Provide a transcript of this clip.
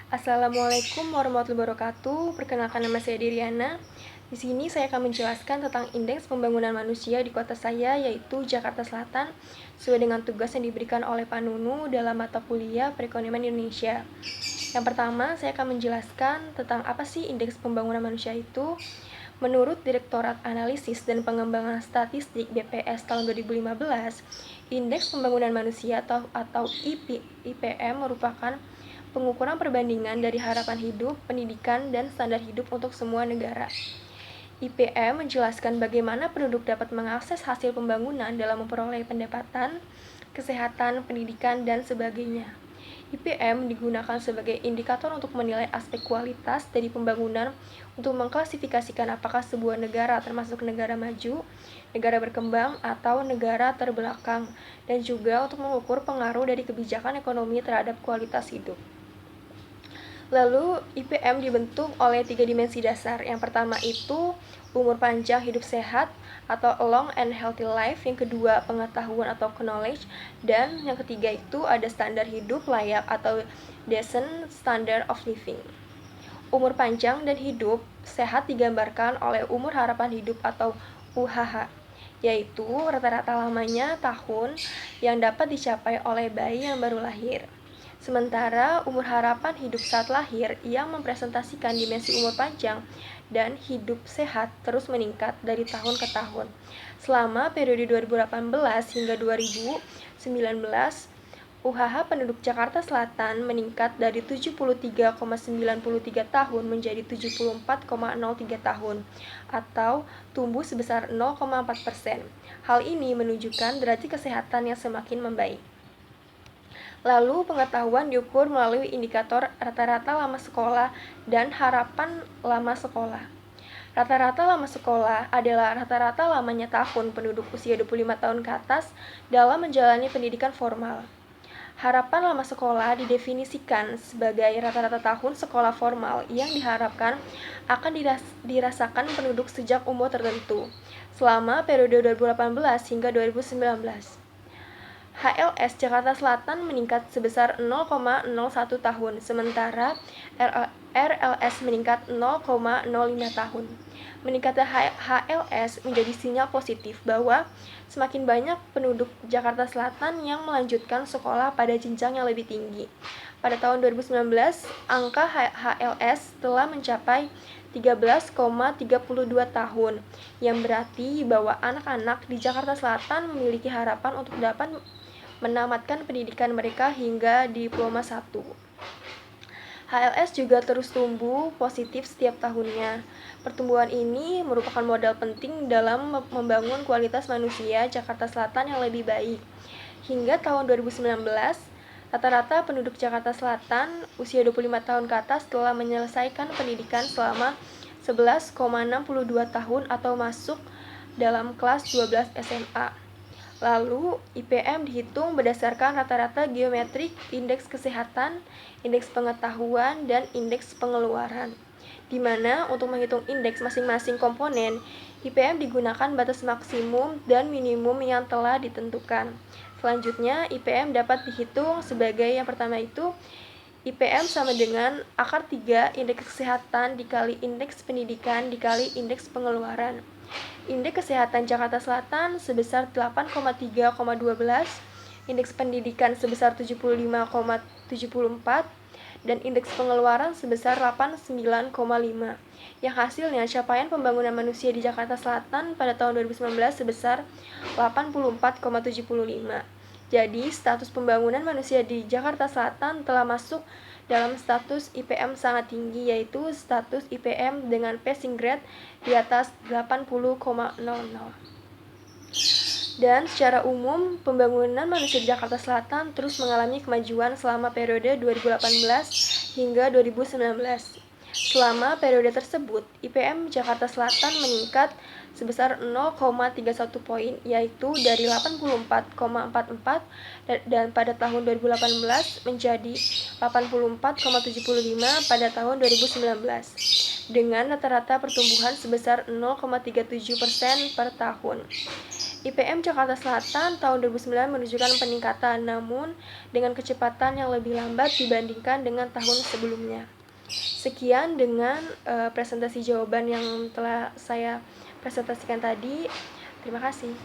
Assalamualaikum warahmatullahi wabarakatuh. Perkenalkan, nama saya Diriana. Di sini saya akan menjelaskan tentang indeks pembangunan manusia di kota saya, yaitu Jakarta Selatan, sesuai dengan tugas yang diberikan oleh Pak Nunu dalam mata kuliah Perekonomian Indonesia. Yang pertama, saya akan menjelaskan tentang apa sih indeks pembangunan manusia itu. Menurut Direktorat Analisis dan Pengembangan Statistik BPS tahun 2015, Indeks Pembangunan Manusia atau IPM merupakan pengukuran perbandingan dari harapan hidup, pendidikan, dan standar hidup untuk semua negara. IPM menjelaskan bagaimana penduduk dapat mengakses hasil pembangunan dalam memperoleh pendapatan, kesehatan, pendidikan, dan sebagainya. IPM digunakan sebagai indikator untuk menilai aspek kualitas dari pembangunan untuk mengklasifikasikan apakah sebuah negara termasuk negara maju, negara berkembang, atau negara terbelakang, dan juga untuk mengukur pengaruh dari kebijakan ekonomi terhadap kualitas hidup. Lalu, IPM dibentuk oleh 3 dimensi dasar. Yang pertama itu umur panjang hidup sehat atau long and healthy life. Yang kedua, pengetahuan atau knowledge. Dan yang ketiga itu ada standar hidup layak atau decent standard of living. Umur panjang dan hidup sehat digambarkan oleh umur harapan hidup atau UHH, yaitu rata-rata lamanya tahun yang dapat dicapai oleh bayi yang baru lahir. Sementara umur harapan hidup saat lahir yang mempresentasikan dimensi umur panjang dan hidup sehat terus meningkat dari tahun ke tahun. Selama periode 2018 hingga 2019, UHH penduduk Jakarta Selatan meningkat dari 73,93 tahun menjadi 74,03 tahun, atau tumbuh sebesar 0,4%. Hal ini menunjukkan derajat kesehatan yang semakin membaik. Lalu, pengetahuan diukur melalui indikator rata-rata lama sekolah dan harapan lama sekolah. Rata-rata lama sekolah adalah rata-rata lamanya tahun penduduk usia 25 tahun ke atas dalam menjalani pendidikan formal. Harapan lama sekolah didefinisikan sebagai rata-rata tahun sekolah formal yang diharapkan akan dirasakan penduduk sejak umur tertentu, selama periode 2018 hingga 2019. HLS Jakarta Selatan meningkat sebesar 0,01 tahun, sementara RLS meningkat 0,05 tahun. Meningkatnya HLS menjadi sinyal positif bahwa semakin banyak penduduk Jakarta Selatan yang melanjutkan sekolah pada jenjang yang lebih tinggi. Pada tahun 2019, angka HLS telah mencapai 13,32 tahun, yang berarti bahwa anak-anak di Jakarta Selatan memiliki harapan untuk dapat menamatkan pendidikan mereka hingga diploma 1. HLS juga terus tumbuh positif setiap tahunnya. Pertumbuhan ini merupakan modal penting dalam membangun kualitas manusia Jakarta Selatan yang lebih baik. Hingga tahun 2019, rata-rata penduduk Jakarta Selatan usia 25 tahun ke atas telah menyelesaikan pendidikan selama 11,62 tahun atau masuk dalam kelas 12 SMA. Lalu, IPM dihitung berdasarkan rata-rata geometrik, indeks kesehatan, indeks pengetahuan, dan indeks pengeluaran. Di mana untuk menghitung indeks masing-masing komponen, IPM digunakan batas maksimum dan minimum yang telah ditentukan. Selanjutnya, IPM dapat dihitung sebagai yang pertama itu IPM sama dengan akar 3 indeks kesehatan dikali indeks pendidikan dikali indeks pengeluaran. Indeks kesehatan Jakarta Selatan sebesar 8,3,12, indeks pendidikan sebesar 75,74, dan indeks pengeluaran sebesar 89,5. Yang hasilnya capaian pembangunan manusia di Jakarta Selatan pada tahun 2019 sebesar 84,75. Jadi, status pembangunan manusia di Jakarta Selatan telah masuk dalam status IPM sangat tinggi, yaitu status IPM dengan passing grade di atas 80,00. Dan secara umum, pembangunan manusia di Jakarta Selatan terus mengalami kemajuan selama periode 2018 hingga 2019. Selama periode tersebut, IPM Jakarta Selatan meningkat sebesar 0,31 poin, yaitu dari 84,44 dan pada tahun 2018 menjadi 84,75 pada tahun 2019, dengan rata-rata pertumbuhan sebesar 0,37% per tahun. IPM Jakarta Selatan tahun 2009 menunjukkan peningkatan, namun dengan kecepatan yang lebih lambat dibandingkan dengan tahun sebelumnya. Sekian dengan presentasi jawaban yang telah saya presentasikan tadi. Terima kasih.